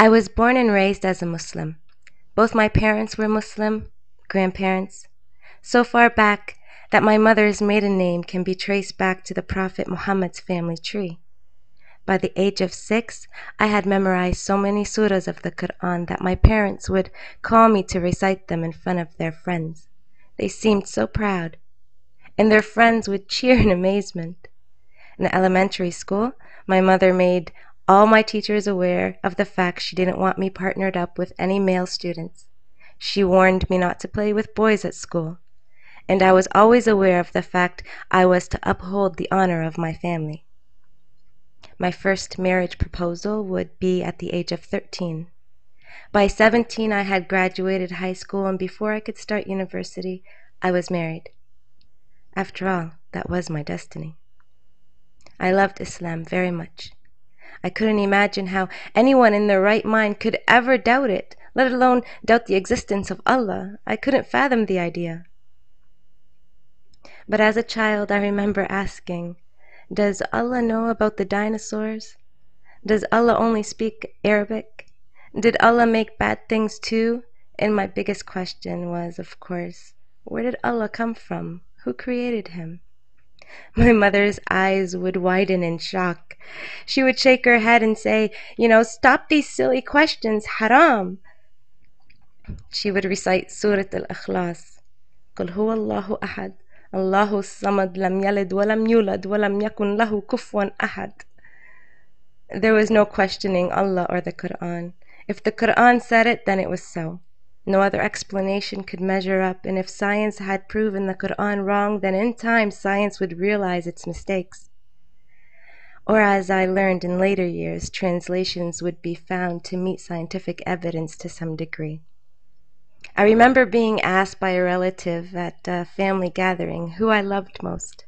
I was born and raised as a Muslim. Both my parents were Muslim, grandparents, so far back that my mother's maiden name can be traced back to the Prophet Muhammad's family tree. By the age of 6, I had memorized so many surahs of the Quran that my parents would call me to recite them in front of their friends. They seemed so proud, and their friends would cheer in amazement. In elementary school, my mother made all my teachers aware of the fact she didn't want me partnered up with any male students. She warned me not to play with boys at school, and I was always aware of the fact I was to uphold the honor of my family. My first marriage proposal would be at the age of 13. By 17, I had graduated high school, and before I could start university, I was married. After all, that was my destiny. I loved Islam very much. I couldn't imagine how anyone in their right mind could ever doubt it, let alone doubt the existence of Allah. I couldn't fathom the idea. But as a child, I remember asking, does Allah know about the dinosaurs? Does Allah only speak Arabic? Did Allah make bad things too? And my biggest question was, of course, where did Allah come from? Who created him? My mother's eyes would widen in shock. She would shake her head and say, stop these silly questions, haram. She would recite Surah Al-Ikhlas. قُلْ هُوَ اللَّهُ أَحَدٌ اللَّهُ الصَّمَدُ لَمْ يَلِدْ وَلَمْ يُولَدْ وَلَمْ يَكُنْ لَهُ كُفُوًا أَحَدٌ. There was no questioning Allah or the Quran. If the Quran said it, then it was so. No other explanation could measure up, and if science had proven the Quran wrong, then in time science would realize its mistakes. Or as I learned in later years, translations would be found to meet scientific evidence to some degree. I remember being asked by a relative at a family gathering who I loved most.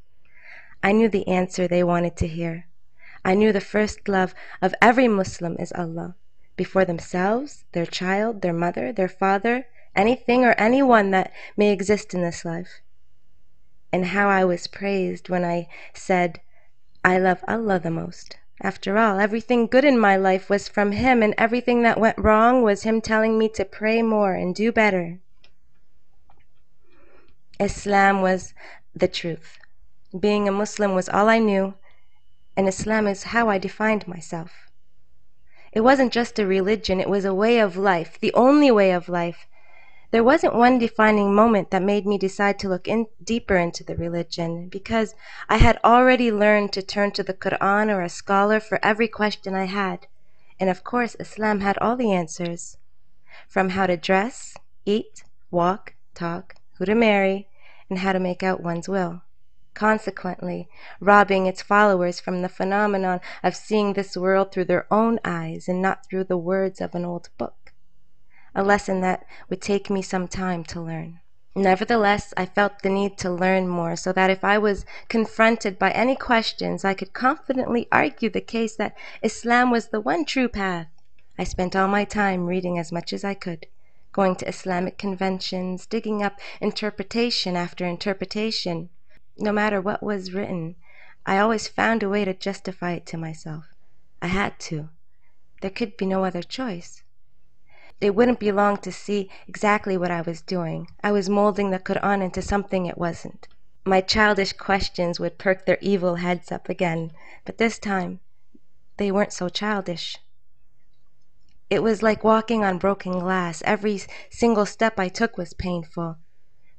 I knew the answer they wanted to hear. I knew the first love of every Muslim is Allah, before themselves, their child, their mother, their father, anything or anyone that may exist in this life. And how I was praised when I said, I love Allah the most. After all, everything good in my life was from Him, and everything that went wrong was Him telling me to pray more and do better. Islam was the truth. Being a Muslim was all I knew, and Islam is how I defined myself. It wasn't just a religion, it was a way of life, the only way of life. There wasn't one defining moment that made me decide to look deeper into the religion, because I had already learned to turn to the Quran or a scholar for every question I had. And of course, Islam had all the answers. From how to dress, eat, walk, talk, who to marry, and how to make out one's will. Consequently, robbing its followers from the phenomenon of seeing this world through their own eyes and not through the words of an old book. A lesson that would take me some time to learn. Nevertheless, I felt the need to learn more so that if I was confronted by any questions, I could confidently argue the case that Islam was the one true path. I spent all my time reading as much as I could, going to Islamic conventions, digging up interpretation after interpretation. No matter what was written, I always found a way to justify it to myself. I had to. There could be no other choice. It wouldn't be long to see exactly what I was doing. I was molding the Quran into something it wasn't. My childish questions would perk their evil heads up again, but this time, they weren't so childish. It was like walking on broken glass. Every single step I took was painful.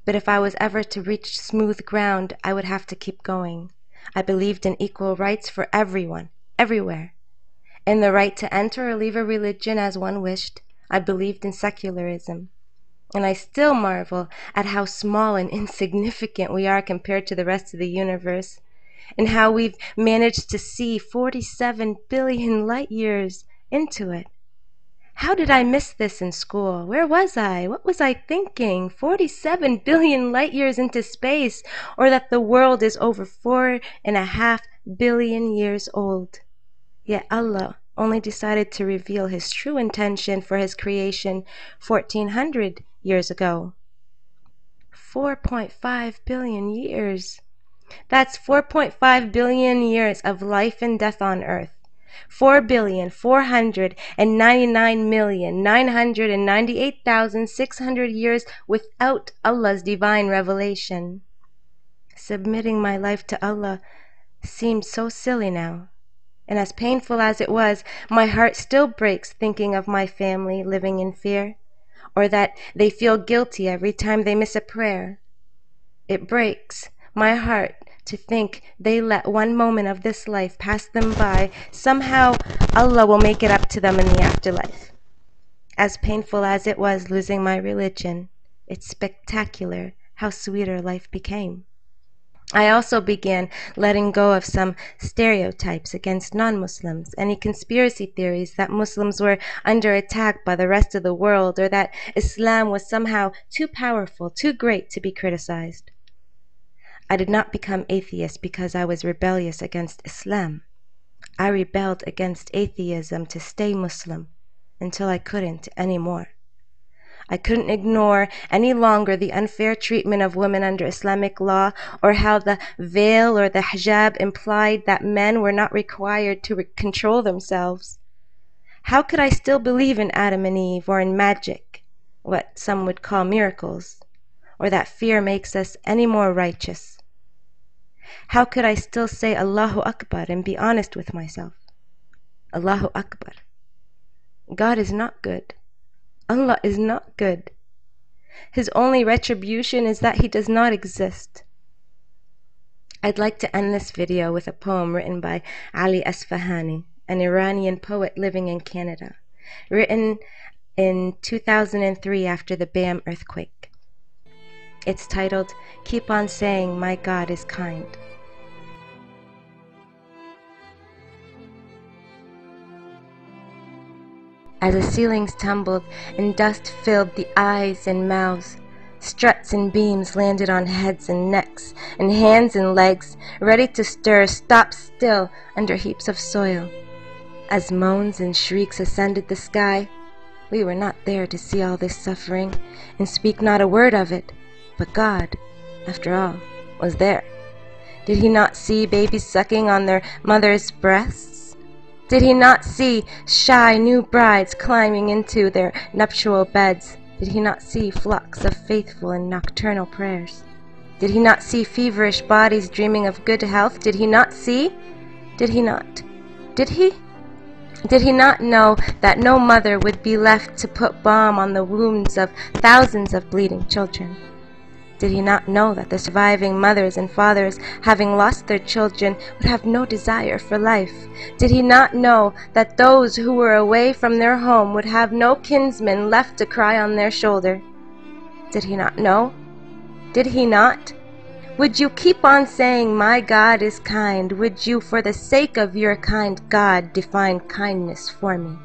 But if I was ever to reach smooth ground, I would have to keep going. I believed in equal rights for everyone, everywhere. In the right to enter or leave a religion as one wished. I believed in secularism. And I still marvel at how small and insignificant we are compared to the rest of the universe, and how we've managed to see 47 billion light years into it. How did I miss this in school? Where was I? What was I thinking? 47 billion light years into space, or that the world is over 4.5 billion years old. Yet Allah only decided to reveal His true intention for His creation 1400 years ago. 4.5 billion years. That's 4.5 billion years of life and death on Earth. 4,499,998,600 years without Allah's divine revelation. Submitting my life to Allah seems so silly now, and as painful as it was, my heart still breaks thinking of my family living in fear, or that they feel guilty every time they miss a prayer. It breaks my heart to think they let one moment of this life pass them by. Somehow Allah will make it up to them in the afterlife. As painful as it was losing my religion, it's spectacular how sweeter life became. I also began letting go of some stereotypes against non-Muslims, any conspiracy theories that Muslims were under attack by the rest of the world, or that Islam was somehow too powerful, too great to be criticized. I did not become atheist because I was rebellious against Islam. I rebelled against atheism to stay Muslim until I couldn't anymore. I couldn't ignore any longer the unfair treatment of women under Islamic law, or how the veil or the hijab implied that men were not required to control themselves. How could I still believe in Adam and Eve, or in magic, what some would call miracles, or that fear makes us any more righteous? How could I still say Allahu Akbar and be honest with myself? Allahu Akbar. God is not good. Allah is not good. His only retribution is that He does not exist. I'd like to end this video with a poem written by Ali Asfahani, an Iranian poet living in Canada, written in 2003 after the Bam earthquake. It's titled, "Keep on Saying My God is Kind." As the ceilings tumbled and dust filled the eyes and mouths, struts and beams landed on heads and necks, and hands and legs, ready to stir, stopped still under heaps of soil. As moans and shrieks ascended the sky, we were not there to see all this suffering and speak not a word of it, but God, after all, was there. Did He not see babies sucking on their mothers' breasts? Did He not see shy new brides climbing into their nuptial beds? Did He not see flocks of faithful in nocturnal prayers? Did He not see feverish bodies dreaming of good health? Did He not see? Did He not? Did He? Did He not know that no mother would be left to put balm on the wounds of thousands of bleeding children? Did He not know that the surviving mothers and fathers, having lost their children, would have no desire for life? Did He not know that those who were away from their home would have no kinsmen left to cry on their shoulder? Did He not know? Did He not? Would you keep on saying, "My God is kind"? Would you, for the sake of your kind God, define kindness for me?